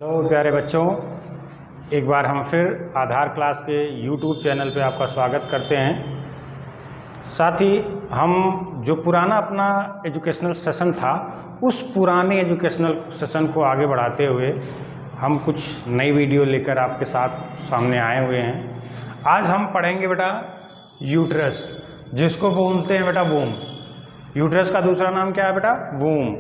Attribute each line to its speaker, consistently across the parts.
Speaker 1: Hello प्यारे बच्चों, एक बार हम फिर आधार क्लास के YouTube चैनल पे आपका स्वागत करते हैं। साथ ही हम जो पुराना अपना एजुकेशनल सेशन था, उस पुराने एजुकेशनल सेशन को आगे बढ़ाते हुए हम कुछ नई वीडियो लेकर आपके साथ सामने आए हुए हैं। आज हम पढ़ेंगे बेटा यूट्रस, जिसको बोलते हैं बेटा वूम। यूट्रस का दूसरा नाम क्या है बेटा? वूम।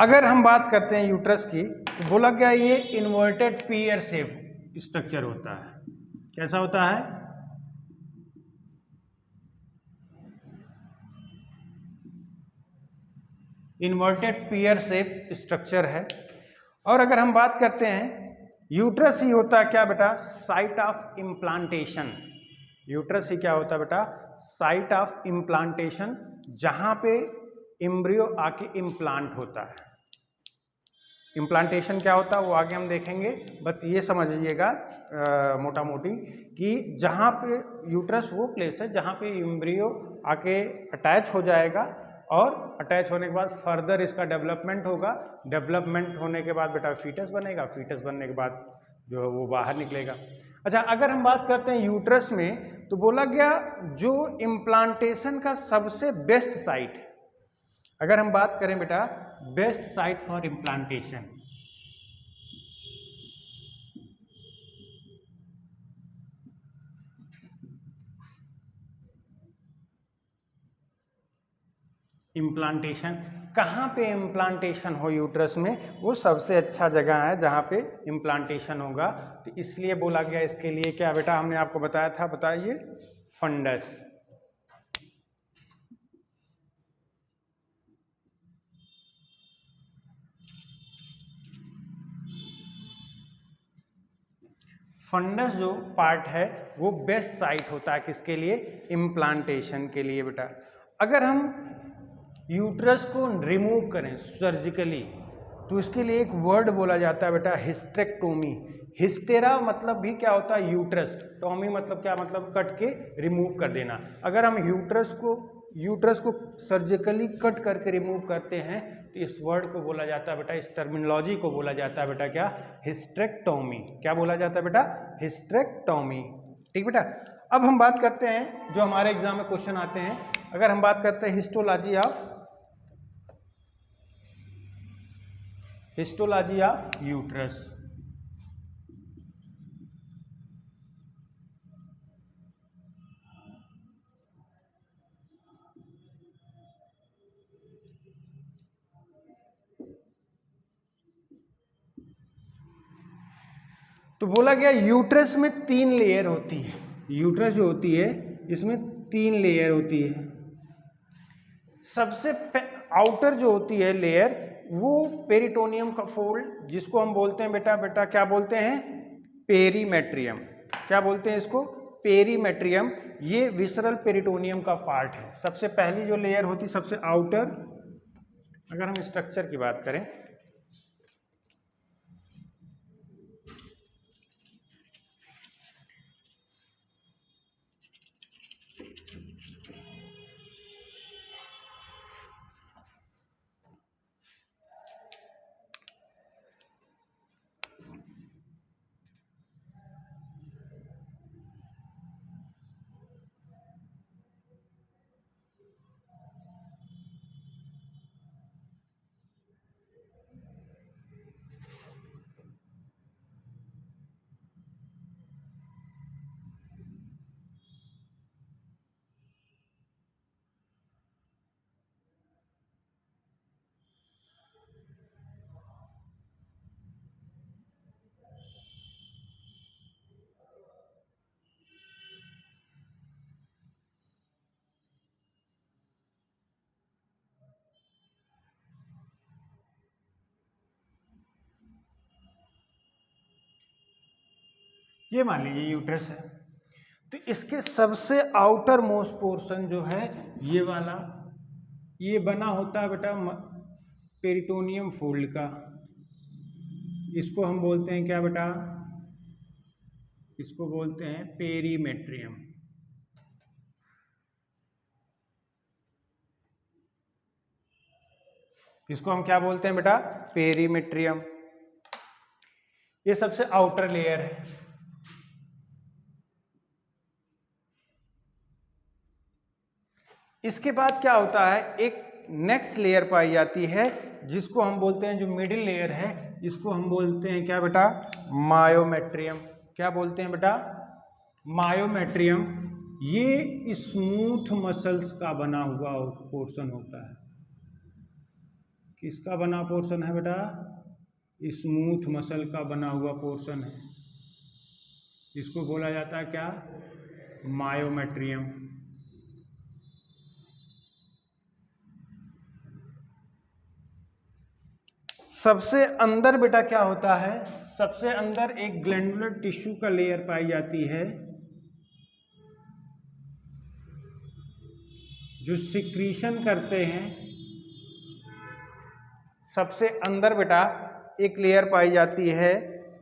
Speaker 1: अगर हम बात करते हैं यूट्रस की, तो बोला गया ये इन्वर्टेड पीयर शेप स्ट्रक्चर होता है। कैसा होता है? इन्वर्टेड पीयर शेप स्ट्रक्चर है। और अगर हम बात करते हैं, यूट्रस ही होता है क्या बेटा? Site of implantation. यूट्रस ही क्या होता है बेटा? साइट ऑफ इम्प्लांटेशन, जहां पे एम्ब्रियो आके इम्प्लांट होता है। इम्प्लांटेशन क्या होता है वो आगे हम देखेंगे, बट ये समझिएगा मोटा मोटी कि जहाँ पे यूट्रस वो प्लेस है जहाँ पे एम्ब्रियो आके अटैच हो जाएगा, और अटैच होने के बाद फर्दर इसका डेवलपमेंट होगा। डेवलपमेंट होने के बाद बेटा फीटस बनेगा, फीटस बनने के बाद जो है वो बाहर निकलेगा। अच्छा, अगर हम बात करते हैं यूट्रस में, तो बोला गया जो इम्प्लांटेशन का सबसे बेस्ट साइट, अगर हम बात करें बेटा best site for implantation, implantation कहाँ पे इम्प्लांटेशन हो यूट्रस में, वो सबसे अच्छा जगह है जहाँ पे इम्प्लांटेशन होगा। तो इसलिए बोला गया इसके लिए क्या बेटा, हमने आपको बताया था, बताइए, फंडस। फंडस जो पार्ट है वो बेस्ट साइट होता है किसके लिए? इम्प्लांटेशन के लिए बेटा। अगर हम यूट्रस को रिमूव करें सर्जिकली, तो इसके लिए एक वर्ड बोला जाता है बेटा हिस्टेक्टोमी। हिस्टेरा मतलब भी क्या होता है? यूट्रस। टोमी मतलब क्या? मतलब कट के रिमूव कर देना। अगर हम यूट्रस को सर्जिकली कट करके रिमूव करते हैं, तो इस वर्ड को बोला जाता है बेटा, इस टर्मिनोलॉजी को बोला जाता है बेटा क्या? हिस्टेक्टोमी। क्या बोला जाता है बेटा? हिस्टेक्टोमी। ठीक बेटा। अब हम बात करते हैं जो हमारे एग्जाम में क्वेश्चन आते हैं। अगर हम बात करते हैं हिस्टोलॉजी ऑफ यूट्रस, तो बोला गया यूट्रस में 3 लेयर होती है। यूट्रस जो होती है इसमें 3 लेयर होती है। सबसे आउटर जो होती है लेयर, वो पेरिटोनियम का फोल्ड, जिसको हम बोलते हैं बेटा क्या बोलते हैं? पेरीमेट्रियम। क्या बोलते हैं इसको? पेरीमेट्रियम। ये विसरल पेरिटोनियम का पार्ट है। सबसे पहली जो लेयर होती है, सबसे आउटर, अगर हम स्ट्रक्चर की बात करें, ये मान लीजिए यूट्रस है, तो इसके सबसे आउटर मोस्ट पोर्शन जो है ये वाला, ये बना होता है बेटा पेरिटोनियम फोल्ड का। इसको हम बोलते हैं क्या बेटा? इसको बोलते हैं पेरीमेट्रियम। इसको हम क्या बोलते हैं बेटा? पेरीमेट्रियम। ये सबसे आउटर लेयर है। इसके बाद क्या होता है, एक नेक्स्ट लेयर पाई जाती है जिसको हम बोलते हैं, जो मिडिल लेयर है इसको हम बोलते हैं क्या बेटा, मायोमेट्रियम। क्या बोलते हैं बेटा, मायोमेट्रियम। ये स्मूथ मसल्स का बना हुआ पोर्शन होता है। किसका बना पोर्शन है बेटा, स्मूथ मसल का बना हुआ पोर्शन है। इसको बोला जाता है क्या, मायोमेट्रियम। सबसे अंदर बेटा क्या होता है, सबसे अंदर एक ग्लैंडुलर टिश्यू का लेयर पाई जाती है जो सिक्रीशन करते हैं। सबसे अंदर बेटा एक लेयर पाई जाती है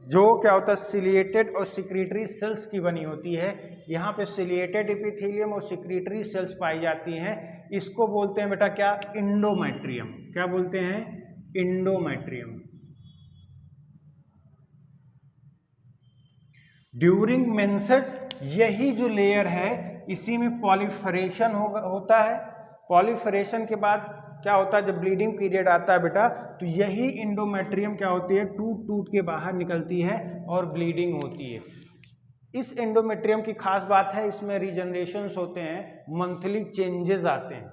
Speaker 1: जो क्या होता है, सिलिएटेड और सिक्रीटरी सेल्स की बनी होती है। यहाँ पे सिलिएटेड एपिथेलियम और सिक्रीटरी सेल्स पाई जाती हैं। इसको बोलते हैं बेटा क्या, इंडोमेट्रियम। क्या बोलते हैं, इंडोमेट्रियम। ड्यूरिंग मेंसेस यही जो लेयर है इसी में पॉलीफरेशन होता है। पॉलीफरेशन के बाद क्या होता है, जब ब्लीडिंग पीरियड आता है बेटा तो यही इंडोमेट्रियम क्या होती है, टूट टूट के बाहर निकलती है और ब्लीडिंग होती है। इस इंडोमेट्रियम की खास बात है, इसमें रीजनरेशंस होते हैं, मंथली चेंजेस आते हैं।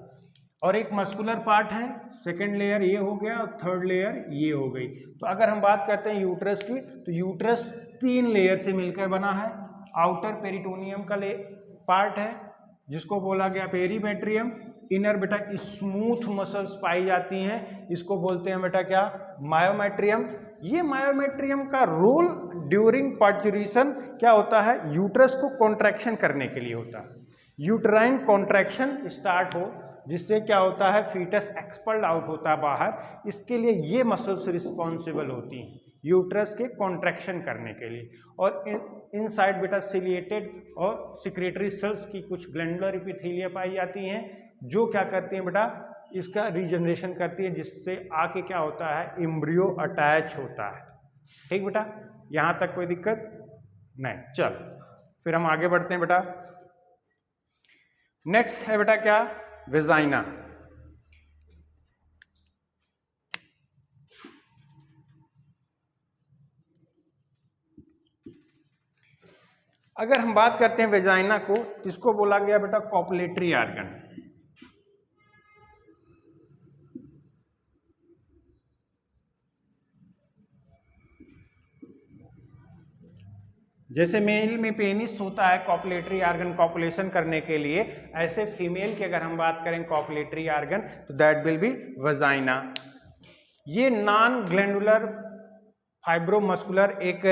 Speaker 1: और एक मस्कुलर पार्ट है, सेकेंड लेयर ये हो गया और थर्ड लेयर ये हो गई। तो अगर हम बात करते हैं यूट्रस की, तो यूट्रस 3 लेयर से मिलकर बना है। आउटर पेरिटोनियम का पार्ट है जिसको बोला गया पेरीमेट्रियम। इनर बेटा स्मूथ मसल्स पाई जाती हैं, इसको बोलते हैं बेटा क्या, मायोमेट्रियम। ये मायोमेट्रियम का रोल ड्यूरिंग पार्चुरेशन क्या होता है, यूट्रस को कॉन्ट्रैक्शन करने के लिए होता है। यूट्राइन कॉन्ट्रैक्शन स्टार्ट हो जिससे क्या होता है, फीटस एक्सपल्ड आउट होता है बाहर। इसके लिए ये मसल्स रिस्पॉन्सिबल होती हैं यूट्रस के कॉन्ट्रैक्शन करने के लिए। और इनसाइड बेटा सिलिएटेड और सिक्रेटरी सेल्स की कुछ ग्लैंडुलर एपिथेलिया पाई जाती हैं जो क्या करती हैं बेटा, इसका रीजनरेशन करती है, जिससे आके क्या होता है, एम्ब्रियो अटैच होता है। ठीक बेटा, यहाँ तक कोई दिक्कत नहीं। चल फिर हम आगे बढ़ते हैं बेटा। नेक्स्ट है बेटा क्या, वेजाइना। अगर हम बात करते हैं वेजाइना को, तो इसको बोला गया बेटा कॉपुलेटरी ऑर्गन। जैसे मेल में पेनिस होता है कॉपुलेटरी ऑर्गन कॉपुलेशन करने के लिए, ऐसे फीमेल की अगर हम बात करें कॉपुलेटरी ऑर्गन तो दैट विल बी वजाइना। ये नॉन ग्लैंडुलर फाइब्रोमस्कुलर एक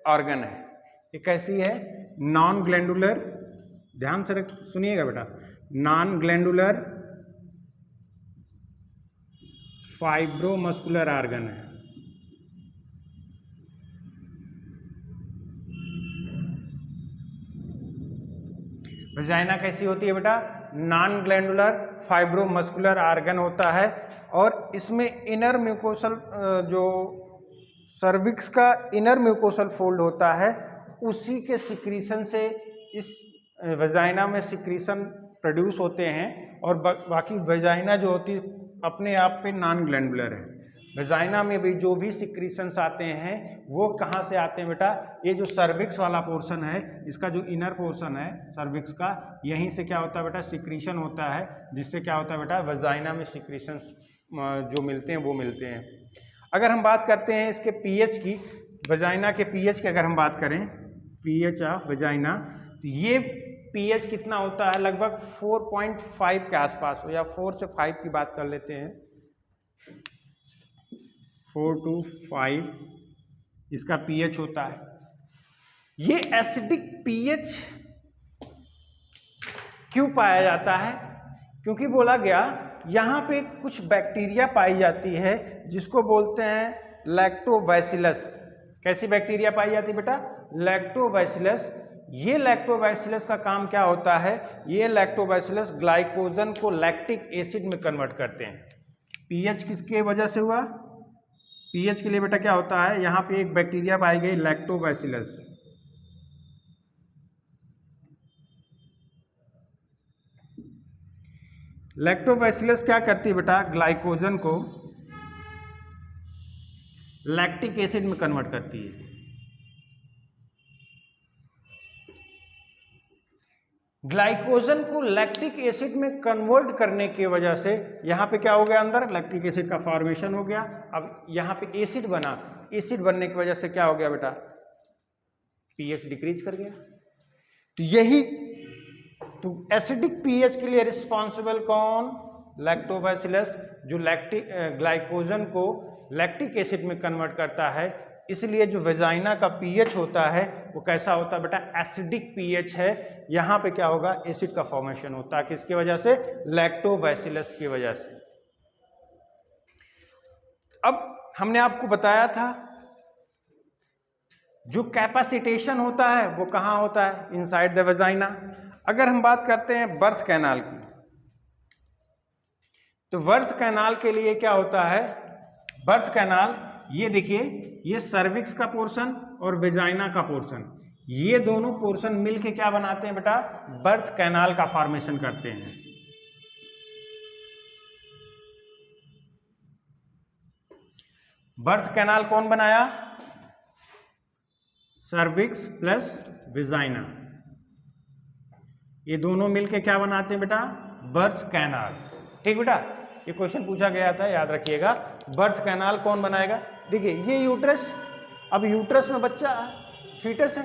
Speaker 1: ऑर्गन है। ये कैसी है, नॉन ग्लैंडुलर, ध्यान से सुनिएगा बेटा, नॉन ग्लैंडुलर फाइब्रोमस्कुलर ऑर्गन है। वजाइना कैसी होती है बेटा, नॉन ग्लैंडुलर फाइब्रोमस्कुलर ऑर्गन होता है। और इसमें इनर म्यूकोसल, जो सर्विक्स का इनर म्यूकोसल फोल्ड होता है, उसी के सिक्रीशन से इस वजाइना में सिक्रीशन प्रोड्यूस होते हैं। और बाकी वजाइना जो होती है अपने आप पे नॉन ग्लैंडुलर है। वजाइना में भी जो भी सिक्रीशंस आते हैं वो कहाँ से आते हैं बेटा, ये जो सर्विक्स वाला पोर्शन है, इसका जो इनर पोर्शन है सर्विक्स का, यहीं से क्या होता है बेटा, सिक्रीशन होता है, जिससे क्या होता है बेटा, वजाइना में सिक्रीशंस जो मिलते हैं वो मिलते हैं। अगर हम बात करते हैं इसके पीएच की, वजाइना के पीएच की अगर हम बात करें, पीएच ऑफ वजाइना, तो ये पीएच कितना होता है, लगभग 4.5 के आसपास हो, या 4 से 5 की बात कर लेते हैं, 4 to 5 इसका पीएच होता है। ये एसिडिक पीएच क्यों पाया जाता है, क्योंकि बोला गया यहाँ पे कुछ बैक्टीरिया पाई जाती है जिसको बोलते हैं लैक्टोबैसिलस। कैसी बैक्टीरिया पाई जाती है बेटा, लैक्टोबैसिलस। ये लैक्टोबैसिलस का काम क्या होता है, ये लैक्टोबैसिलस ग्लाइकोजन को लैक्टिक एसिड में कन्वर्ट करते हैं। पीएच किसके वजह से हुआ, पीएच के लिए बेटा क्या होता है, यहाँ पे एक बैक्टीरिया पाई गई लैक्टोबैसिलस। लैक्टोबैसिलस क्या करती है बेटा, ग्लाइकोजन को लैक्टिक एसिड में कन्वर्ट करती है। ग्लाइकोजन को लैक्टिक एसिड में कन्वर्ट करने की वजह से यहाँ पे क्या हो गया, अंदर लैक्टिक एसिड का फॉर्मेशन हो गया। अब यहाँ पे एसिड बना, एसिड बनने की वजह से क्या हो गया बेटा, पीएच डिक्रीज कर गया। तो यही तो एसिडिक पीएच के लिए रिस्पॉन्सिबल कौन, लैक्टोबैसिलस, जो ग्लाइकोजन को लैक्टिक एसिड में कन्वर्ट करता है। इसलिए जो वेजाइना का पीएच होता है वो कैसा होता है बेटा, एसिडिक पीएच है। यहाँ पे क्या होगा, एसिड का फॉर्मेशन होता है, किसकी वजह से, लैक्टोबैसिलस की वजह से। अब हमने आपको बताया था जो कैपेसिटेशन होता है वो कहाँ होता है, इनसाइड द वेजाइना। अगर हम बात करते हैं बर्थ कैनाल की, तो बर्थ कैनाल के लिए क्या होता है, बर्थ कैनाल, ये देखिए, ये सर्विक्स का पोर्शन और वेजाइना का पोर्शन, ये दोनों पोर्शन मिलके क्या बनाते हैं बेटा, बर्थ कैनाल का फॉर्मेशन करते हैं। बर्थ कैनाल कौन बनाया, सर्विक्स प्लस वेजाइना, ये दोनों मिलके क्या बनाते हैं बेटा, बर्थ कैनाल। ठीक बेटा, ये क्वेश्चन पूछा गया था, याद रखिएगा। बर्थ कैनाल कौन बनाएगा, देखिए ये यूट्रस, अब यूट्रस में बच्चा फीटस है,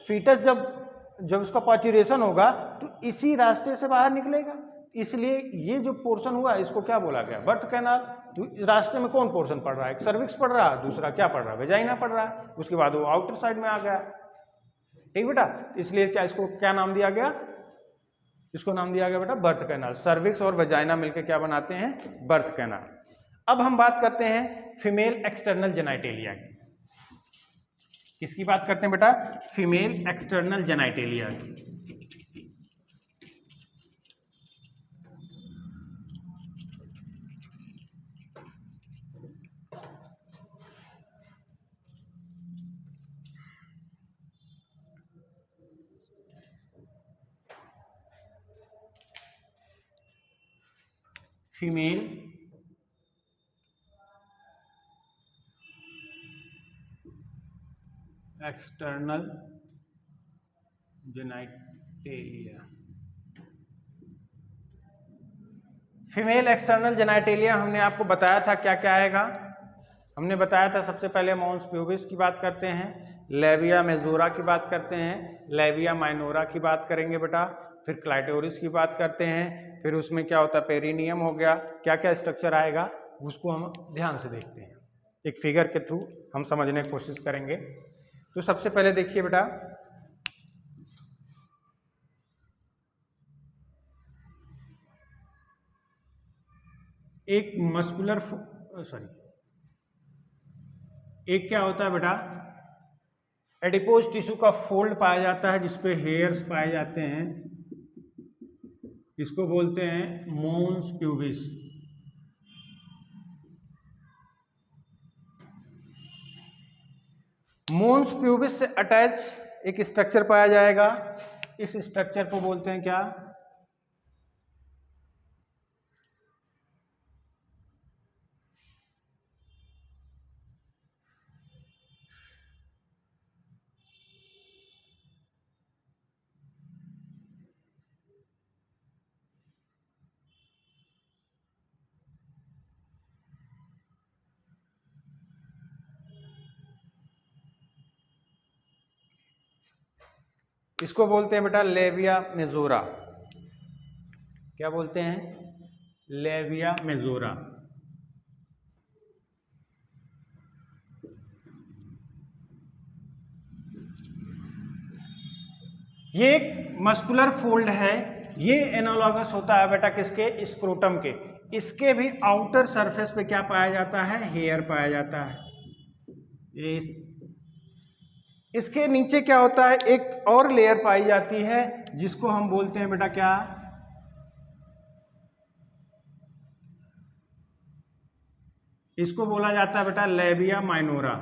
Speaker 1: फीटस जब उसका पार्चुरेशन होगा तो इसी रास्ते से बाहर निकलेगा, इसलिए ये जो पोर्शन हुआ इसको क्या बोला गया, बर्थ कैनाल। तो इस रास्ते में कौन पोर्शन पड़ रहा है, एक सर्विक्स पड़ रहा है, दूसरा क्या पड़ रहा है, वेजाइना पड़ रहा है, उसके बाद वो आउटर साइड में आ गया। ठीक बेटा, इसलिए क्या, इसको क्या नाम दिया गया, इसको नाम दिया गया बेटा बर्थ कैनाल। सर्विक्स और वेजाइना मिलकर क्या बनाते हैं, बर्थ कैनाल। अब हम बात करते हैं फीमेल एक्सटर्नल जेनाइटेलिया की। किसकी बात करते हैं बेटा, फीमेल एक्सटर्नल जेनाइटेलिया की। Female external genitalia. Female external genitalia हमने आपको बताया था क्या क्या आएगा, हमने बताया था सबसे पहले मॉन्स प्यूबिस की बात करते हैं, लेविया मेजोरा की बात करते हैं, लेविया माइनोरा की बात करेंगे बेटा, फिर क्लाइटोरिस की बात करते हैं, फिर उसमें क्या होता है, पेरिनियम हो गया, क्या क्या स्ट्रक्चर आएगा उसको हम ध्यान से देखते हैं, एक फिगर के थ्रू हम समझने की कोशिश करेंगे। तो सबसे पहले देखिए बेटा, एक मस्कुलर एक क्या होता है बेटा, एडिपोज टिश्यू का फोल्ड पाया जाता है जिसपे हेयर्स पाए जाते हैं, इसको बोलते हैं मॉन्स प्यूबिस। मॉन्स प्यूबिस से अटैच एक स्ट्रक्चर पाया जाएगा, इस स्ट्रक्चर को बोलते हैं क्या, इसको बोलते हैं बेटा लेविया मेजोरा। क्या बोलते हैं, लेविया मेजोरा। ये एक मस्कुलर फोल्ड है, ये एनालॉगस होता है बेटा किसके, स्क्रोटम के। इसके भी आउटर सरफेस पे क्या पाया जाता है, हेयर पाया जाता है। इसके नीचे क्या होता है, एक और लेयर पाई जाती है जिसको हम बोलते हैं बेटा क्या, इसको बोला जाता है बेटा लेबिया माइनोरा।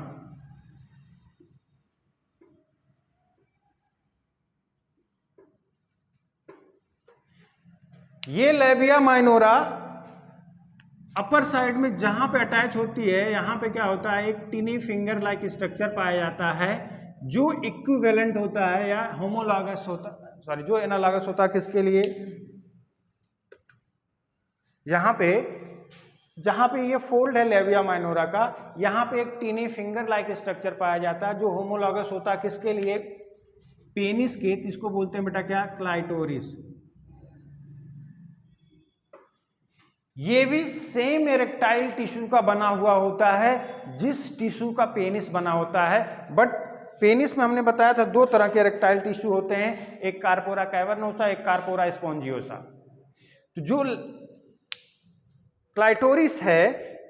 Speaker 1: ये लेबिया माइनोरा अपर साइड में जहां पे अटैच होती है, यहां पे क्या होता है, एक टिनी फिंगर लाइक स्ट्रक्चर पाया जाता है जो इक्विवेलेंट होता है या होमोलॉगस होता, सॉरी जो एनालॉगस होता है किसके लिए, यहां पे जहां पे ये फोल्ड है लेबिया माइनोरा का, यहां पे एक टिनी फिंगर लाइक स्ट्रक्चर पाया जाता है जो होमोलॉगस होता है किसके लिए, पेनिस के। इसको बोलते हैं बेटा क्या, क्लाइटोरिस। ये भी सेम इरेक्टाइल टिश्यू का बना हुआ होता है जिस टिश्यू का पेनिस बना होता है, बट पेनिस में हमने बताया था दो तरह के इरेक्टाइल टिश्यू होते हैं, एक कार्पोरा कैवर्नोसा, एक कार्पोरा स्पॉन्जियोसा। तो जो क्लाइटोरिस है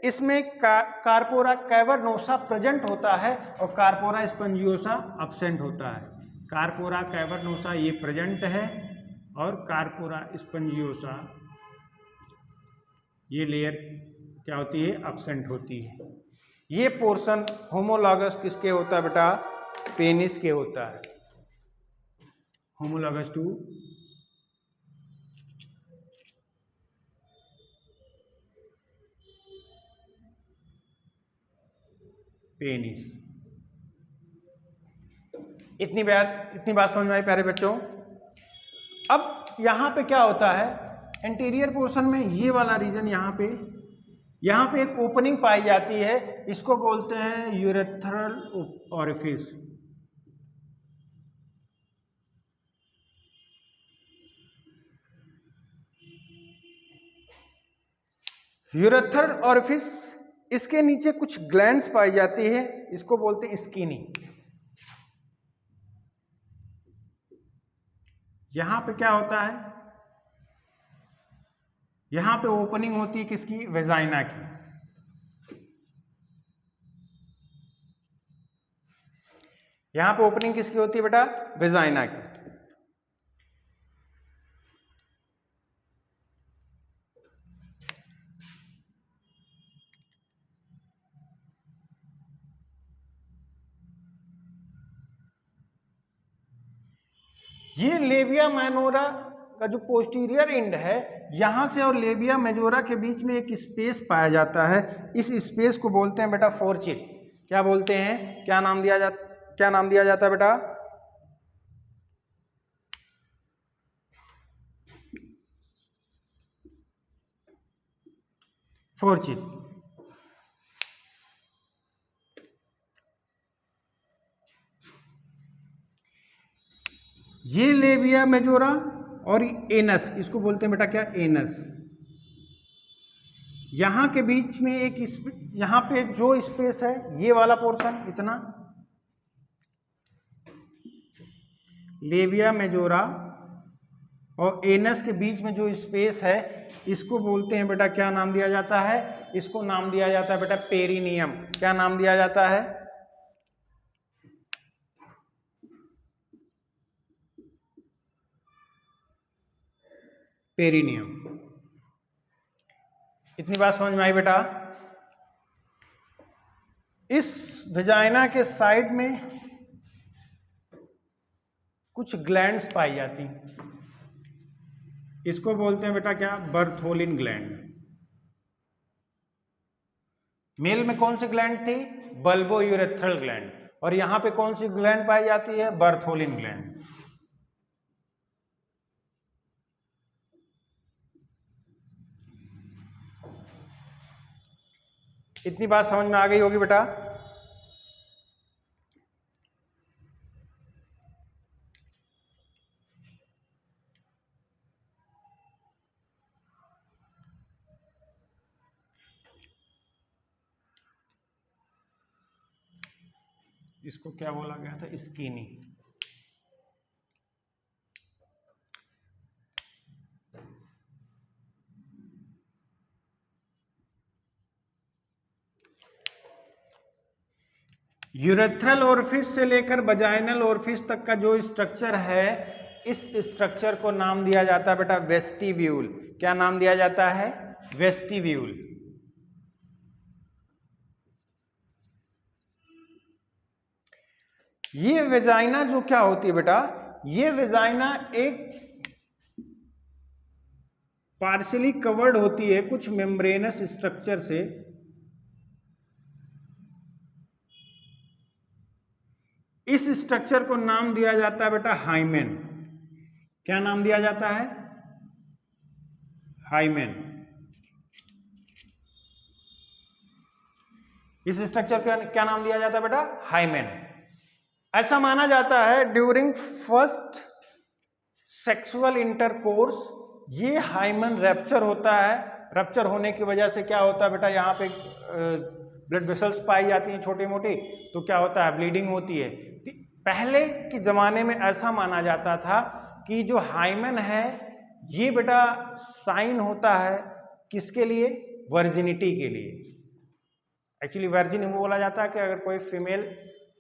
Speaker 1: इसमें कार्पोरा कैवर्नोसा प्रेजेंट होता है और कार्पोरा स्पॉन्जियोसा अब्सेंट होता है। कार्पोरा कैवर्नोसा ये प्रेजेंट है और कार्पोरा स्पॉन्जियोसा ये लेयर क्या होती है, अब्सेंट होती है। ये पोर्शन होमोलॉगस किसके होता है बेटा, पेनिस के होता है, होमोलॉगस टू पेनिस। इतनी बात समझ में आई प्यारे बच्चों। अब यहां पे क्या होता है, एंटीरियर पोर्शन में ये वाला रीजन यहां पे एक ओपनिंग पाई जाती है, इसको बोलते हैं यूरेथ्रल ओरिफिस। यूरेथ्रल ओरिफिस, इसके नीचे कुछ ग्लैंड्स पाई जाती है, इसको बोलते हैं स्किनी। यहां पे क्या होता है, यहां पे ओपनिंग होती है किसकी, वेजाइना की। यहां पे ओपनिंग किसकी होती है बेटा, वेजाइना की। ये लेबिया माइनोरा का जो पोस्टीरियर एंड है, यहां से और लेबिया मेजोरा के बीच में एक स्पेस पाया जाता है, इस स्पेस को बोलते हैं बेटा फोर्चिट। क्या बोलते हैं, क्या नाम दिया जाता है बेटा, फोर्चिट। ये लेबिया मेजोरा और एनस, इसको बोलते हैं बेटा क्या, एनस। यहां के बीच में एक यहां पे जो स्पेस है, ये वाला पोर्शन इतना, लेबिया मेजोरा और एनस के बीच में जो स्पेस है, इसको बोलते हैं बेटा, क्या नाम दिया जाता है, इसको नाम दिया जाता है बेटा पेरिनियम। क्या नाम दिया जाता है, पेरिनियम। इतनी बात समझ में आई बेटा। इस वेजाइना के साइड में कुछ ग्लैंड्स पाई जाती, इसको बोलते हैं बेटा क्या, बर्थोलिन ग्लैंड। मेल में कौन सी ग्लैंड थी, बल्बो यूरेथ्रल ग्लैंड, और यहां पे कौन सी ग्लैंड पाई जाती है, बर्थोलिन ग्लैंड। इतनी बात समझ में आ गई होगी बेटा। इसको क्या बोला गया था, स्किनी। यूरेथ्रल ओरिफिस से लेकर वजाइनल ओरिफिस तक का जो स्ट्रक्चर है, इस स्ट्रक्चर को नाम दिया जाता है बेटा वेस्टिब्यूल। क्या नाम दिया जाता है, वेस्टिब्यूल। ये वेजाइना जो क्या होती है बेटा, ये वेजाइना एक पार्शियली कवर्ड होती है कुछ मेम्ब्रेनस स्ट्रक्चर से। इस स्ट्रक्चर को नाम दिया जाता है बेटा हाइमेन। क्या नाम दिया जाता है? हाइमेन। इस स्ट्रक्चर का क्या नाम दिया जाता है बेटा? हाइमेन। ऐसा माना जाता है ड्यूरिंग फर्स्ट सेक्सुअल इंटरकोर्स ये हाइमेन रैप्चर होता है। रैप्चर होने की वजह से क्या होता है बेटा, यहाँ पे ब्लड वेसल्स पाई जाती हैं छोटी मोटी, तो क्या होता है, ब्लीडिंग होती है। पहले के ज़माने में ऐसा माना जाता था कि जो हाइमेन है ये बेटा साइन होता है किसके लिए? वर्जिनिटी के लिए। एक्चुअली वर्जिन वो बोला जाता है कि अगर कोई फीमेल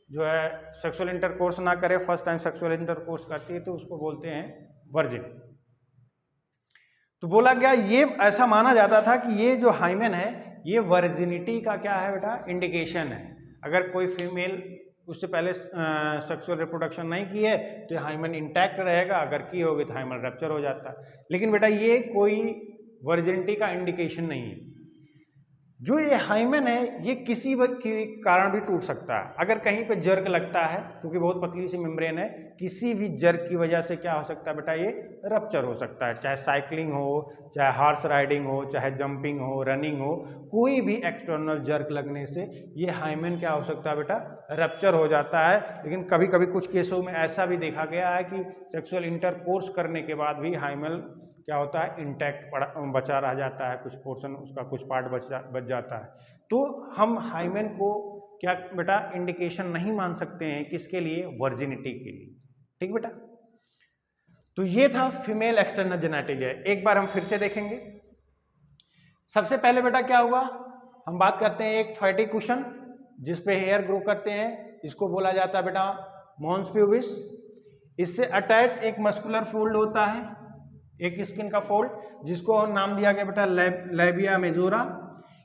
Speaker 1: जो है सेक्सुअल इंटरकोर्स ना करे, फर्स्ट टाइम सेक्सुअल इंटरकोर्स करती है, तो उसको बोलते हैं वर्जिन। तो बोला गया, ये ऐसा माना जाता था कि ये जो हाइमेन है ये वर्जिनिटी का क्या है बेटा? इंडिकेशन है। अगर कोई फीमेल उससे पहले सेक्सुअल रिप्रोडक्शन नहीं की है तो हाइमेन इंटैक्ट रहेगा, अगर की होगी तो हाइमेन रप्चर हो जाता है। लेकिन बेटा ये कोई वर्जिनिटी का इंडिकेशन नहीं है। जो ये हाइमेन है ये किसी के कारण भी टूट सकता है। अगर कहीं पे जर्क लगता है, क्योंकि बहुत पतली सी मेम्ब्रेन है, किसी भी जर्क की वजह से क्या हो सकता है बेटा? ये रप्चर हो सकता है। चाहे साइकिलिंग हो, चाहे हॉर्स राइडिंग हो, चाहे जंपिंग हो, रनिंग हो, कोई भी एक्सटर्नल जर्क लगने से ये हाइमेन क्या हो सकता है बेटा? रप्चर हो जाता है। लेकिन कभी कभी कुछ केसों में ऐसा भी देखा गया है कि सेक्सुअल इंटरकोर्स करने के बाद भी हाइमेन क्या होता है? इंटैक्ट बचा रह जाता है, कुछ पोर्शन उसका कुछ पार्ट बच जाता है। तो हम हाइमेन को क्या बेटा इंडिकेशन नहीं मान सकते हैं, किसके लिए? वर्जिनिटी के लिए। ठीक बेटा, तो ये था फीमेल एक्सटर्नल जेनिटलिया। एक बार हम फिर से देखेंगे। सबसे पहले बेटा क्या हुआ, हम बात करते हैं एक फैटी कुशन जिसपे हेयर ग्रो करते हैं, इसको बोला जाता है बेटा मॉन्स प्यूबिस। इससे अटैच एक मस्कुलर फोल्ड होता है, एक स्किन का फोल्ड, जिसको नाम दिया गया बेटा लैबिया मेजोरा।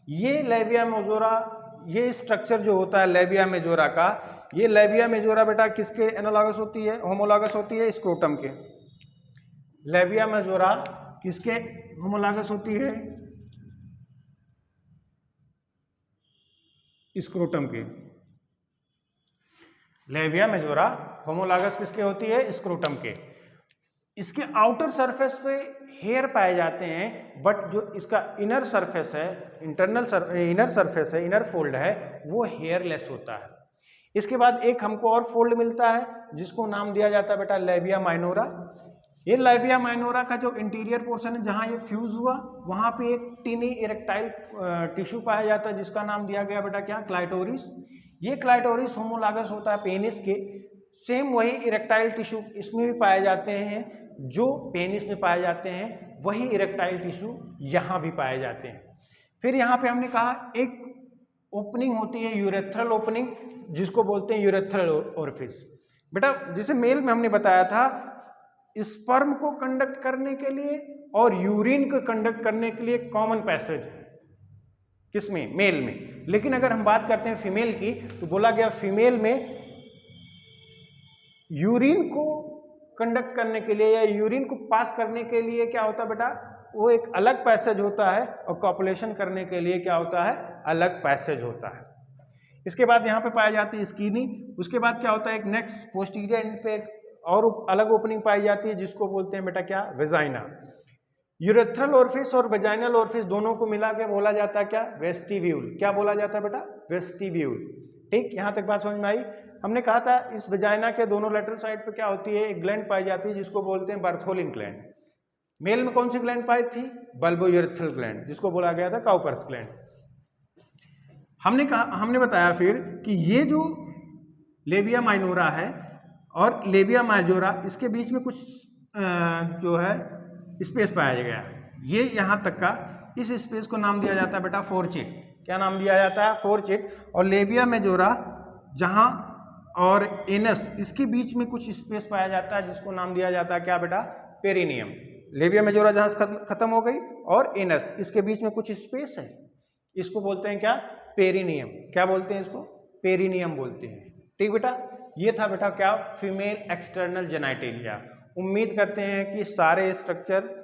Speaker 1: ये लैबिया मेजोरा, ये स्ट्रक्चर जो होता है लैबिया मेजोरा का, ये लैबिया मेजोरा बेटा किसके एनालॉगस होती है? होमोलॉगस होती है स्क्रोटम के। लैबिया मेजोरा किसके होमोलॉगस होती है? स्क्रोटम के। लैबिया मेजोरा होमोलॉगस किसके होती है? स्क्रोटम के। इसके आउटर सरफेस पे हेयर पाए जाते हैं, बट जो इसका इनर सरफेस है, इनर सरफेस है, इनर फोल्ड है, वो हेयरलेस होता है। इसके बाद एक हमको और फोल्ड मिलता है जिसको नाम दिया जाता है बेटा लैबिया माइनोरा। ये लैबिया माइनोरा का जो इंटीरियर पोर्शन है, जहाँ ये फ्यूज हुआ, वहाँ पे एक टिनी इरेक्टाइल टिश्यू पाया जाता है जिसका नाम दिया गया बेटा क्या? क्लाइटोरिस। ये क्लाइटोरिस होमोलॉगस होता है पेनिस के। सेम वही इरेक्टाइल टिश्यू इसमें भी पाए जाते हैं जो पेनिस में पाए जाते हैं, वही इरेक्टाइल टिश्यू यहाँ भी पाए जाते हैं। फिर यहाँ पे हमने कहा एक ओपनिंग होती है यूरेथ्रल ओपनिंग, जिसको बोलते हैं यूरेथ्रल ओरिफिस। बेटा जैसे मेल में हमने बताया था स्पर्म को कंडक्ट करने के लिए और यूरिन को कंडक्ट करने के लिए कॉमन पैसेज है, किसमें? मेल में। लेकिन अगर हम बात करते हैं फीमेल की, तो बोला गया फीमेल में यूरिन को कंडक्ट करने के लिए या यूरिन को पास करने के लिए क्या होता है बेटा? वो एक अलग पैसेज होता है, और कॉपुलेशन करने के लिए क्या होता है? अलग पैसेज होता है। इसके बाद यहाँ पे पाई जाती है स्किनी। उसके बाद क्या होता है? एक नेक्स्ट पोस्टीरियर एंड पे और अलग ओपनिंग पाई जाती है जिसको बोलते हैं बेटा क्या? वेजाइना। यूरेथ्रल ओरिफिस और वेजाइनल ओरिफिस दोनों को मिला के बोला जाता है क्या? वेस्टिब्यूल। क्या बोला जाता है बेटा? वेस्टिब्यूल। ठीक, यहाँ तक बात समझ में आई। हमने कहा था इस वेजाइना के दोनों लेटरल साइड पे क्या होती है? एक ग्लैंड पाई जाती है जिसको बोलते हैं बर्थोलिन ग्लैंड। मेल में कौन सी ग्लैंड पाई थी? बल्बोयूरेथ्रल ग्लैंड, जिसको बोला गया था काउपर्स ग्लैंड। हमने बताया फिर कि ये जो लेबिया माइनोरा है और लेबिया माइजोरा, इसके बीच में कुछ जो है स्पेस पाया गया। ये यहाँ तक का, इस स्पेस को नाम दिया जाता है बेटा फोर्चिट। क्या नाम दिया जाता है? फोर्चिट। और लेबिया मेजोरा जहाँ और एनस, इसके बीच में कुछ स्पेस पाया जाता है जिसको नाम दिया जाता है क्या बेटा? पेरिनियम। लेबिया मेजोरा जहाँ खत्म हो गई और एनस, इसके बीच में कुछ स्पेस है, इसको बोलते हैं क्या? पेरिनियम। क्या बोलते हैं इसको? पेरिनियम बोलते हैं। ठीक बेटा, ये था बेटा क्या, फीमेल एक्सटर्नल जेनाइटेलिया। उम्मीद करते हैं कि सारे स्ट्रक्चर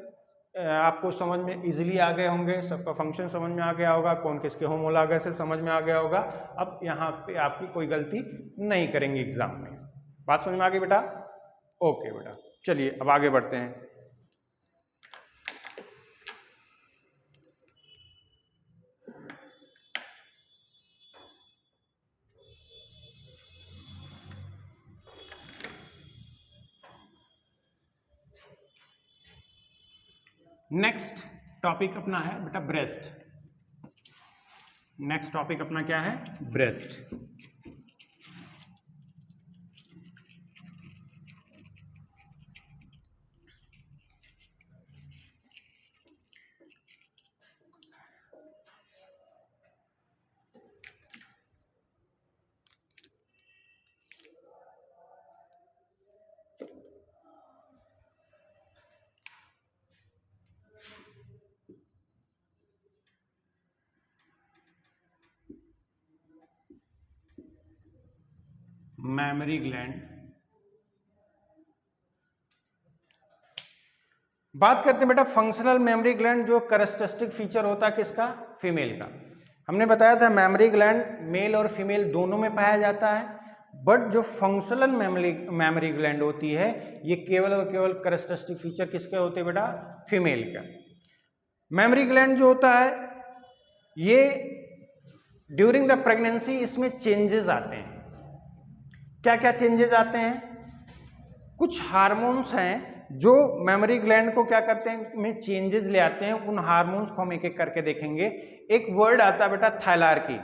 Speaker 1: आपको समझ में इजीली आ गए होंगे, सबका फंक्शन समझ में आ गया होगा, कौन किसके होमोलॉगस है समझ में आ गया होगा। अब यहाँ पे आपकी कोई गलती नहीं करेंगे एग्जाम में। बात समझ में आ गई बेटा? ओके बेटा, चलिए अब आगे बढ़ते हैं। नेक्स्ट टॉपिक अपना है बेटा ब्रेस्ट। नेक्स्ट टॉपिक अपना क्या है, ब्रेस्ट। Mammary gland. बात करते हैं बेटा फंक्शनल मेमोरी ग्लैंड, जो कैरेक्टरिस्टिक फीचर होता है किसका, फीमेल का। हमने बताया था मेमोरी ग्लैंड मेल और फीमेल दोनों में पाया जाता है, बट जो फंक्शनल मेमोरी ग्लैंड होती है ये केवल और केवल कैरेक्टरिस्टिक फीचर किसके होते हैं बेटा, फीमेल का। मेमोरी ग्लैंड जो होता है ये ड्यूरिंग द प्रेगनेंसी इसमें चेंजेस आते हैं। क्या क्या चेंजेस आते हैं? कुछ हार्मोन्स हैं जो मेमोरी ग्लैंड को क्या करते हैं, में चेंजेस ले आते हैं। उन हार्मोन्स को हम एक एक करके देखेंगे। एक वर्ड आता है बेटा थायलार्की।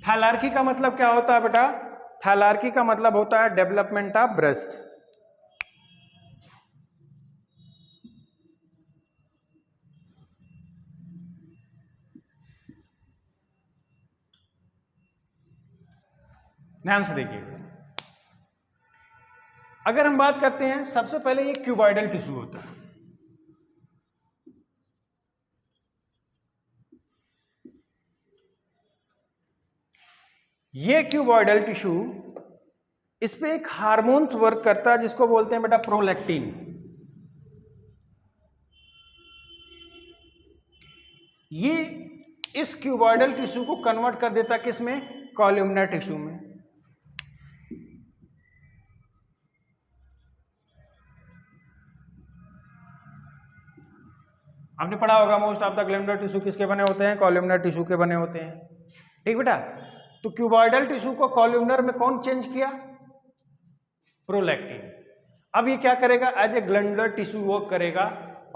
Speaker 1: थायलार्की का मतलब क्या होता है बेटा? थायलार्की का मतलब होता है डेवलपमेंट ऑफ ब्रेस्ट। ध्यान से देखिए, अगर हम बात करते हैं सबसे पहले ये क्यूबॉइडल टिश्यू होता है। ये क्यूबॉइडल टिश्यू, इस पे एक हार्मोन्स वर्क करता है जिसको बोलते हैं बेटा प्रोलैक्टिन। ये इस क्यूबॉइडल टिश्यू को कन्वर्ट कर देता है किस में, कॉलमनर टिश्यू में। आपने पढ़ा होगा most of the glandular tissue किसके बने होते हैं, कॉलमनर टिश्यू के बने होते हैं। ठीक बेटा, तो क्यूबॉइडल टिश्यू को कॉलमनर में कौन चेंज किया, प्रोलैक्टिन। अब ये क्या करेगा, as a glandular tissue work करेगा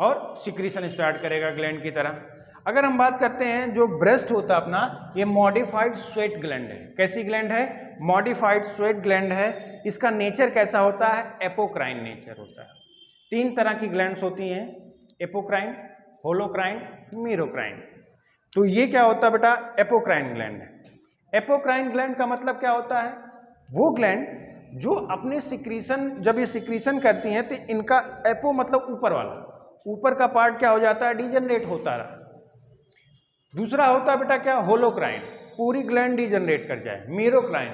Speaker 1: और सिक्रीशन स्टार्ट करेगा ग्लैंड की तरह। अगर हम बात करते हैं जो ब्रेस्ट होता है अपना, ये मॉडिफाइड स्वेट ग्लैंड है। कैसी ग्लैंड है, मॉडिफाइड स्वेट ग्लैंड है। इसका नेचर कैसा होता है, एपोक्राइन नेचर होता है। 3 तरह की ग्लैंड्स होती हैं, एपोक्राइन, होलोक्राइन, मीरोक्राइन। तो ये क्या होता है बेटा, एपोक्राइन ग्लैंड है। एपोक्राइन ग्लैंड का मतलब क्या होता है, वो ग्लैंड जो अपने सिक्रीशन, जब ये सिक्रीशन करती हैं तो इनका एपो मतलब ऊपर वाला, ऊपर का पार्ट क्या हो जाता है, डिजनरेट होता रहा। दूसरा होता है बेटा क्या, होलोक्राइन, पूरी ग्लैंड डिजनरेट कर जाए। मीरोक्राइन,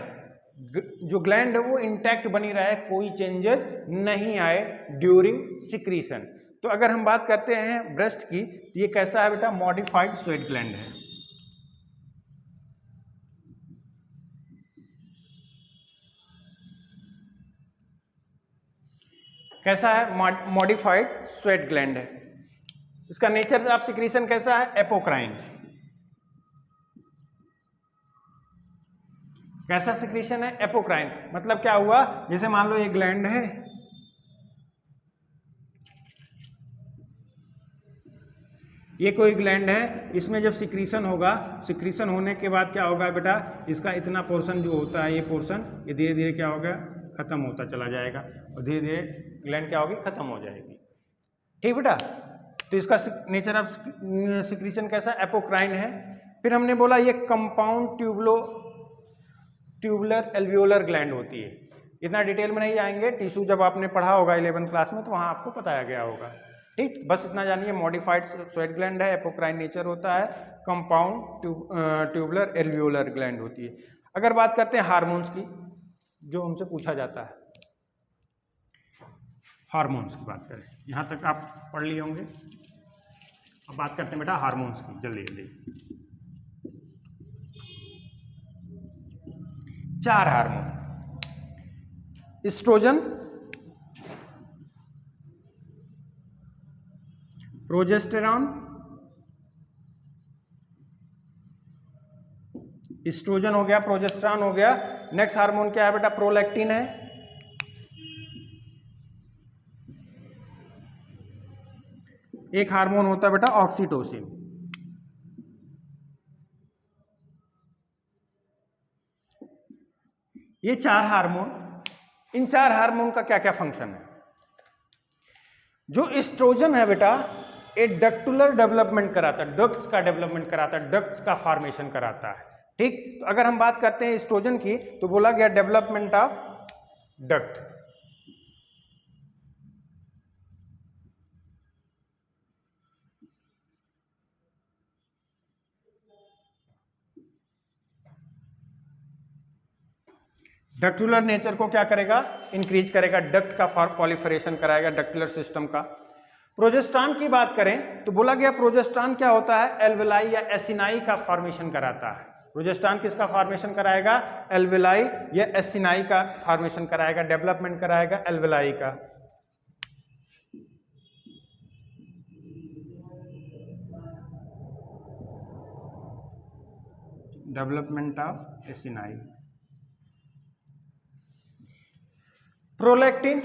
Speaker 1: जो ग्लैंड है वो इंटैक्ट बनी रहे, कोई चेंजेस नहीं आए ड्यूरिंग सिक्रीशन। तो अगर हम बात करते हैं ब्रेस्ट की, तो ये कैसा है बेटा, मॉडिफाइड स्वेट ग्लैंड है। कैसा है, मॉडिफाइड स्वेट ग्लैंड है। इसका नेचर से आप सिक्रीशन कैसा है, एपोक्राइन। कैसा सिक्रीशन है, एपोक्राइन। मतलब क्या हुआ, जैसे मान लो ये ग्लैंड है, ये कोई ग्लैंड है, इसमें जब सिक्रीशन होगा, सिक्रीशन होने के बाद क्या होगा बेटा, इसका इतना पोर्शन जो होता है, ये पोर्शन ये धीरे धीरे क्या होगा, खत्म होता चला जाएगा और धीरे धीरे ग्लैंड क्या होगी, खत्म हो जाएगी। ठीक बेटा, तो इसका नेचर ऑफ सिक्रीशन कैसा, एपोक्राइन है। फिर हमने बोला ये कंपाउंड ट्यूबुलर एल्वियोलर ग्लैंड होती है। इतना डिटेल में नहीं जाएंगे, टिश्यू जब आपने पढ़ा होगा 11th क्लास में तो वहाँ आपको बताया गया होगा। ठीक, बस इतना जानिए, मॉडिफाइड स्वेट ग्लैंड है, एपोक्राइन नेचर होता है, कंपाउंड ट्यूबुलर एल्वियोलर ग्लैंड होती है। अगर बात करते हैं हार्मोन्स की, जो हमसे पूछा जाता है, हार्मोन्स की बात करें, यहाँ तक आप पढ़ लिए होंगे। अब बात करते हैं बेटा हार्मोन्स की, जल्दी जल्दी। 4 हार्मोन, एस्ट्रोजन, प्रोजेस्टेरॉन, एस्ट्रोजन हो गया, प्रोजेस्टेरॉन हो गया। नेक्स्ट हार्मोन क्या है बेटा, प्रोलैक्टिन है। एक हार्मोन होता है बेटा ऑक्सीटोसिन। ये 4 हार्मोन, इन 4 हार्मोन का क्या क्या फंक्शन है। जो एस्ट्रोजन है बेटा, ये डक्टुलर डेवलपमेंट कराता है, डक्ट्स का डेवलपमेंट कराता है, डक्ट्स का फॉर्मेशन कराता है। ठीक, तो अगर हम बात करते हैं एस्ट्रोजन की तो बोला गया डेवलपमेंट ऑफ डक्ट। डक्टुलर नेचर को क्या करेगा, इंक्रीज करेगा, डक्ट का पॉलिफरेशन कराएगा, डक्टुलर सिस्टम का। प्रोजेस्टेरॉन की बात करें तो बोला गया प्रोजेस्टेरॉन क्या होता है, एल्वेलाई या एसिनाई का फॉर्मेशन कराता है। प्रोजेस्टेरॉन किसका फॉर्मेशन कराएगा, एल्वेलाई या एसिनाई का फॉर्मेशन कराएगा, डेवलपमेंट कराएगा एल्वेलाई का। Development of acini. Prolactin,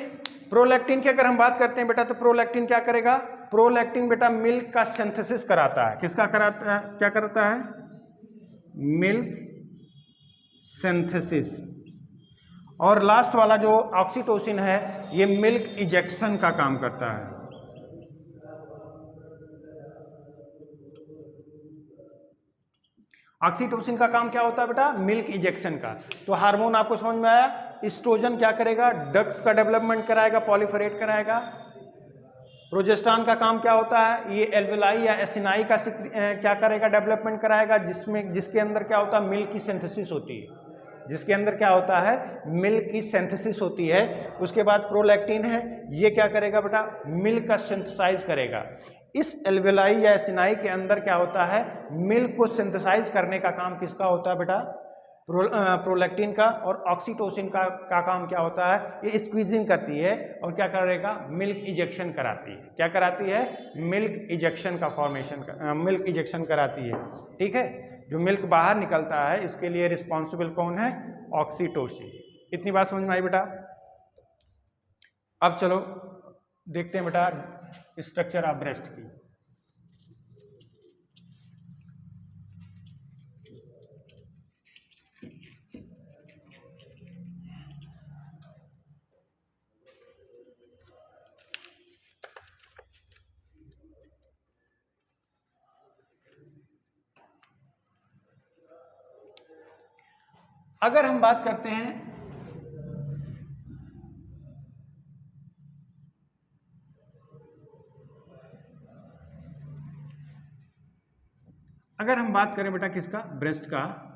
Speaker 1: prolactin की अगर हम बात करते हैं बेटा तो प्रोलैक्टिन क्या करेगा, प्रोलैक्टिन बेटा मिल्क का सिंथेसिस कराता है। किसका कराता है, क्या करता है, मिल्क सिंथेसिस। और लास्ट वाला जो ऑक्सीटोसिन है, ये मिल्क इजेक्शन का काम करता है। ऑक्सीटोसिन का काम क्या होता है बेटा, मिल्क इजेक्शन का। तो हार्मोन आपको समझ में आया। एस्ट्रोजन क्या करेगा, डक्ट्स का डेवलपमेंट कराएगा, पॉलिफरेट कराएगा। प्रोजेस्टेरॉन का काम क्या होता है, ये एल्वेलाई या एसिनाई का क्या करेगा, डेवलपमेंट कराएगा, जिसके अंदर क्या होता है, मिल्क की सिंथेसिस होती है, जिसके अंदर क्या होता है, मिल्क की सिंथेसिस होती है। उसके बाद प्रोलैक्टिन है, ये क्या करेगा बेटा, मिल्क का सिंथेसाइज करेगा। इस एल्वेलाई या एसिनाई के अंदर क्या होता है, मिल्क को सिंथेसाइज करने का काम किसका होता है बेटा, प्रोलैक्टिन का। और ऑक्सीटोसिन का काम क्या होता है, ये स्क्वीजिंग करती है और क्या करेगा, मिल्क इजेक्शन कराती है। क्या कराती है, मिल्क इजेक्शन का फॉर्मेशन, मिल्क इजेक्शन कराती है। ठीक है, जो मिल्क बाहर निकलता है इसके लिए रिस्पॉन्सिबल कौन है, ऑक्सीटोसिन। इतनी बात समझ में आई बेटा। अब चलो देखते हैं बेटा स्ट्रक्चर ऑफ ब्रेस्ट की। अगर हम बात करते हैं बेटा किसका, ब्रेस्ट का,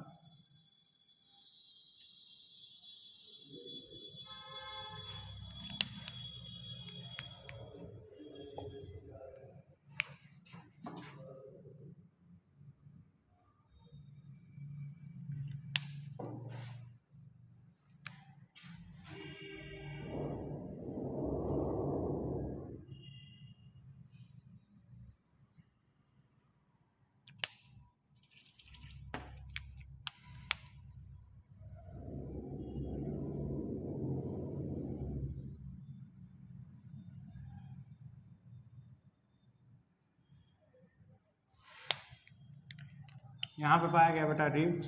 Speaker 1: यहां पे पाया गया बेटा रिब्स,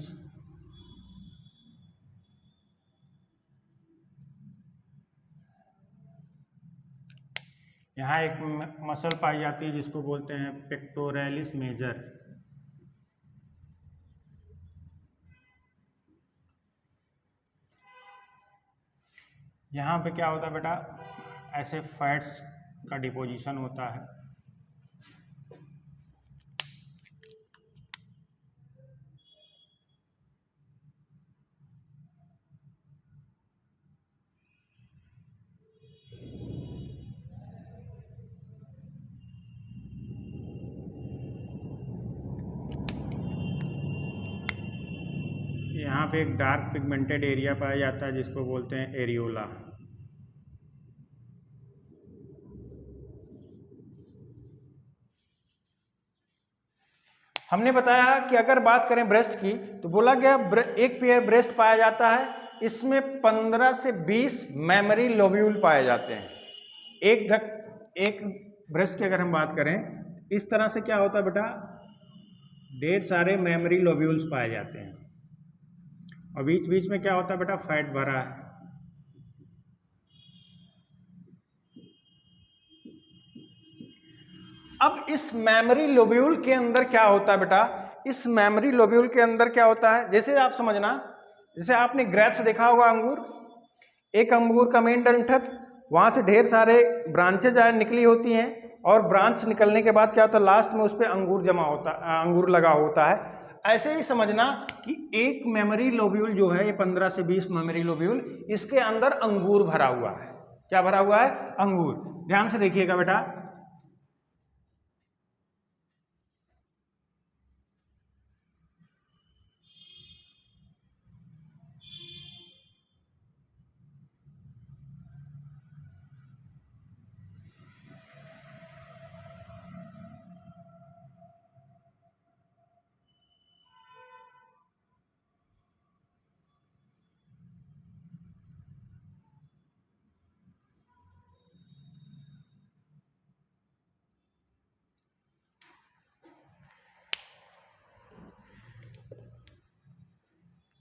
Speaker 1: यहाँ एक मसल पाई जाती है जिसको बोलते हैं पेक्टोरैलिस मेजर। यहाँ पे क्या होता है बेटा, ऐसे फैट्स का डिपोजिशन होता है। यहाँ पे एक डार्क पिगमेंटेड एरिया पाया जाता है जिसको बोलते हैं एरियोला। हमने बताया कि अगर बात करें ब्रेस्ट की तो बोला गया एक पेयर ब्रेस्ट पाया जाता है, इसमें 15 से 20 मेमोरी लोब्यूल पाए जाते हैं। एक ब्रेस्ट की अगर हम बात करें इस तरह से क्या होता है बेटा, ढेर सारे मेमोरी लोब्यूल्स पाए जाते हैं और बीच बीच में क्या होता है बेटा, फैट भरा है। अब इस मेमोरी लोब्यूल के अंदर क्या होता है बेटा, इस मेमोरी लोब्यूल के अंदर क्या होता है, जैसे आप समझना, जैसे आपने ग्रेप्स देखा होगा अंगूर, एक अंगूर का मेन डंठल, वहां से ढेर सारे ब्रांचेज निकली होती हैं और ब्रांच निकलने के बाद क्या होता है, लास्ट में उस पर अंगूर जमा होता, अंगूर लगा होता है। ऐसे ही समझना कि एक मेमोरी लोब्यूल जो है, ये 15 से 20 मेमोरी लोब्यूल, इसके अंदर अंगूर भरा हुआ है। क्या भरा हुआ है? अंगूर। ध्यान से देखिएगा बेटा,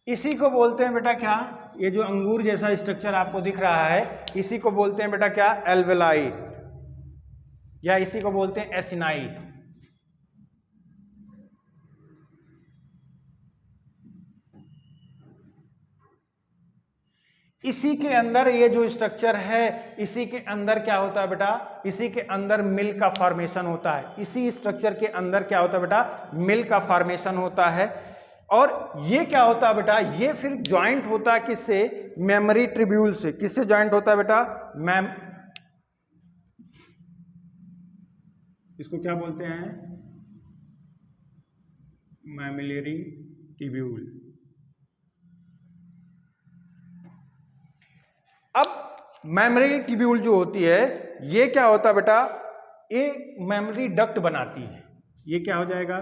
Speaker 1: इसी को बोलते हैं बेटा क्या, ये जो अंगूर जैसा स्ट्रक्चर आपको दिख रहा है, इसी को बोलते हैं बेटा क्या, एल्वेलाई, या इसी को बोलते हैं एसिनाई। इसी के अंदर ये जो स्ट्रक्चर है, इसी के अंदर क्या होता है बेटा, इसी के अंदर मिल्क का फॉर्मेशन होता है। इसी स्ट्रक्चर के अंदर क्या होता है बेटा, मिल्क का फॉर्मेशन होता है। और ये क्या होता है बेटा, ये फिर ज्वाइंट होता है किससे, मेमोरी ट्रिब्यूल से। किससे ज्वाइंट होता है बेटा, इसको क्या बोलते हैं, मैमिलरी ट्यूब्यूल। अब मेमोरी ट्यूब्यूल जो होती है, ये क्या होता है बेटा, ये मेमोरी डक्ट बनाती है। ये क्या हो जाएगा,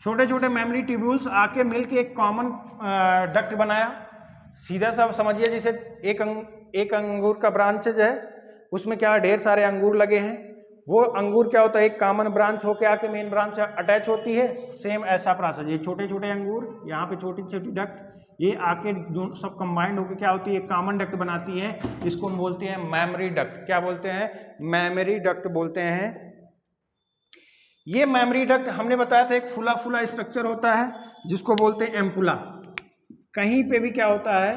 Speaker 1: छोटे छोटे मेमोरी ट्यूब्यूल्स आके मिलके एक कॉमन डक्ट बनाया। सीधा सा समझिए, जैसे एक अंगूर का ब्रांचेज है, उसमें क्या ढेर सारे अंगूर लगे हैं, वो अंगूर क्या होता है, एक कॉमन ब्रांच होके आके मेन ब्रांच से अटैच होती है। सेम ऐसा प्रोसेस, ये छोटे छोटे अंगूर, यहाँ पे छोटी छोटी डक्ट, ये आके जो सब कंबाइंड होके क्या होती है, एक कॉमन डक्ट बनाती है। इसको हम बोलते हैं मेमोरी डक्ट। क्या बोलते हैं, मेमोरी डक्ट बोलते हैं। ये मेमोरी डक्ट हमने बताया था एक फुला फुला स्ट्रक्चर होता है जिसको बोलते हैं एम्पुला। कहीं पे भी क्या होता है,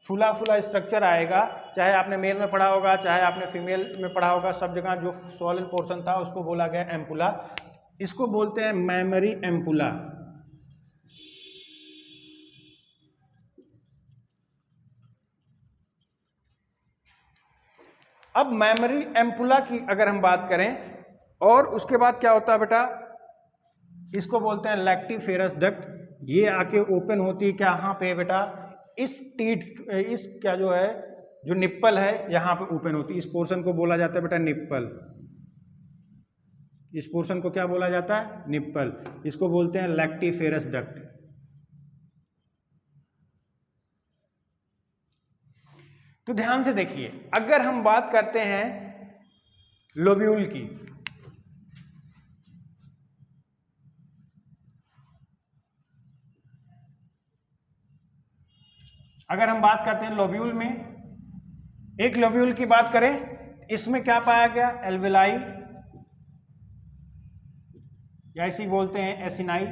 Speaker 1: फुला फुला स्ट्रक्चर आएगा, चाहे आपने मेल में पढ़ा होगा चाहे आपने फीमेल में पढ़ा होगा, सब जगह जो सॉलिड पोर्शन था उसको बोला गया एम्पुला। इसको बोलते हैं मेमोरी एम्पुला। अब मेमोरी एम्पुला की अगर हम बात करें, और उसके बाद क्या होता है बेटा, इसको बोलते हैं लैक्टिफेरस डक्ट। ये आके ओपन होती है क्या, यहाँ पे बेटा, इस टीथ, इस क्या जो है, जो निप्पल है यहाँ पे ओपन होती है। इस पोर्शन को बोला जाता है बेटा निप्पल। इस पोर्शन को क्या बोला जाता है, निप्पल। इसको बोलते हैं लैक्टिफेरस डक्ट। तो ध्यान से देखिए, अगर हम बात करते हैं लोब्यूल की, अगर हम बात करते हैं लोब्यूल में, एक लोब्यूल की बात करें, इसमें क्या पाया गया, एल्वेलाई या इसी बोलते हैं एसिनाई।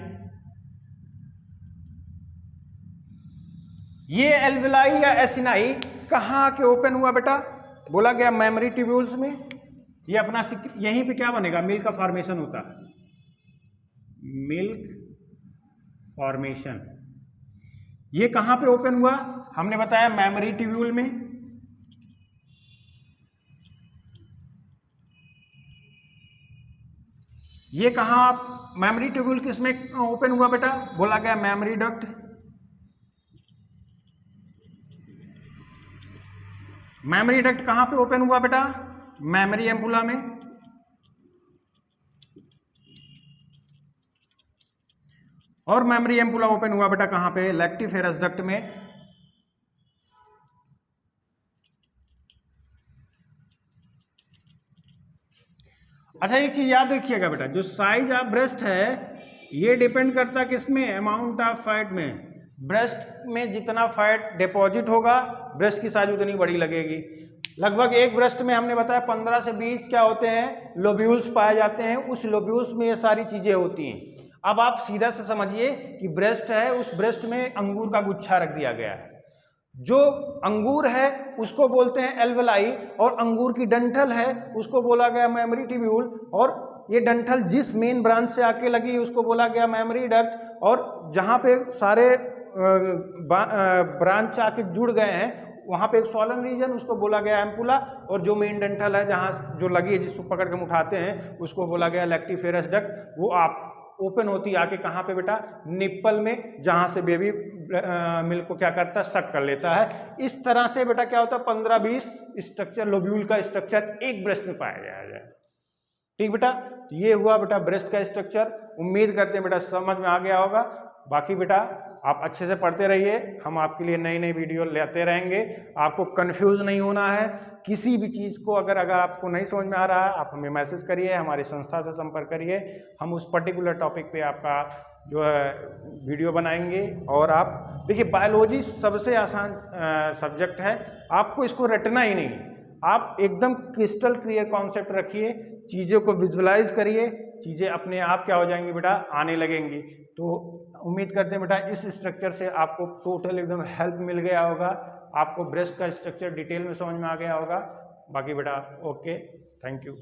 Speaker 1: ये एल्वेलाई या एसिनाई कहाँ के ओपन हुआ बेटा, बोला गया मेमोरी ट्यूब्यूल्स में। ये अपना यहीं पे क्या बनेगा, मिल्क का फॉर्मेशन होता है, मिल्क फॉर्मेशन। ये कहां पे ओपन हुआ, हमने बताया मेमोरी ट्यूब्यूल में। ये कहां मेमोरी ट्यूब्यूल किसमें ओपन हुआ बेटा, बोला गया मेमोरी डक्ट। मेमोरी डक्ट कहां पे ओपन हुआ बेटा, मेमोरी एम्पुला में। और मेमोरी एम्पुला ओपन हुआ बेटा कहां पे, लैक्टिफेरस डक्ट में। अच्छा एक चीज याद रखिएगा बेटा, जो साइज ऑफ ब्रेस्ट है ये डिपेंड करता है किसमें, अमाउंट ऑफ फैट में। ब्रेस्ट में जितना फैट डिपॉजिट होगा ब्रेस्ट की साइज उतनी बड़ी लगेगी। लगभग एक ब्रेस्ट में हमने बताया 15 से 20 क्या होते हैं, लोब्यूल्स पाए जाते हैं। उस लोब्यूल्स में ये सारी चीजें होती हैं। अब आप सीधा से समझिए कि ब्रेस्ट है, उस ब्रेस्ट में अंगूर का गुच्छा रख दिया गया है। जो अंगूर है उसको बोलते हैं एल्वेलाई, और अंगूर की डंठल है उसको बोला गया मेमोरी ट्यूब्यूल, और ये डंठल जिस मेन ब्रांच से आके लगी उसको बोला गया मेमोरी डक्ट, और जहाँ पे सारे ब्रांच आके जुड़ गए हैं वहाँ पे एक सॉलन रीजन उसको बोला गया एम्पुला, और जो मेन डंठल है जहाँ जो लगी है जिसको पकड़ के हम उठाते हैं उसको बोला गया लैक्टिफेरस डक्ट। वो आप ओपन होती आके कहाँ पे बेटा, निप्पल में, जहाँ से बेबी मिल्क को क्या करता है, सक कर लेता है। इस तरह से बेटा क्या होता है 15-20 स्ट्रक्चर, लोब्यूल का स्ट्रक्चर एक ब्रेस्ट में पाया जाए। ठीक बेटा, तो ये हुआ बेटा ब्रेस्ट का स्ट्रक्चर। उम्मीद करते हैं बेटा समझ में आ गया होगा। बाकी बेटा आप अच्छे से पढ़ते रहिए, हम आपके लिए नई नई वीडियो लेते रहेंगे। आपको कंफ्यूज नहीं होना है किसी भी चीज़ को। अगर आपको नहीं समझ में आ रहा है आप हमें मैसेज करिए, हमारी संस्था से संपर्क करिए, हम उस पर्टिकुलर टॉपिक पे आपका जो है वीडियो बनाएंगे। और आप देखिए बायोलॉजी सबसे आसान सब्जेक्ट है, आपको इसको रटना ही नहीं, आप एकदम क्रिस्टल क्लियर कॉन्सेप्ट रखिए, चीज़ों को विजुअलाइज करिए, चीज़ें अपने आप क्या हो जाएंगी बेटा, आने लगेंगी। तो उम्मीद करते हैं बेटा इस स्ट्रक्चर से आपको टोटल एकदम हेल्प मिल गया होगा, आपको ब्रेस्ट का स्ट्रक्चर डिटेल में समझ में आ गया होगा। बाकी बेटा ओके, थैंक यू।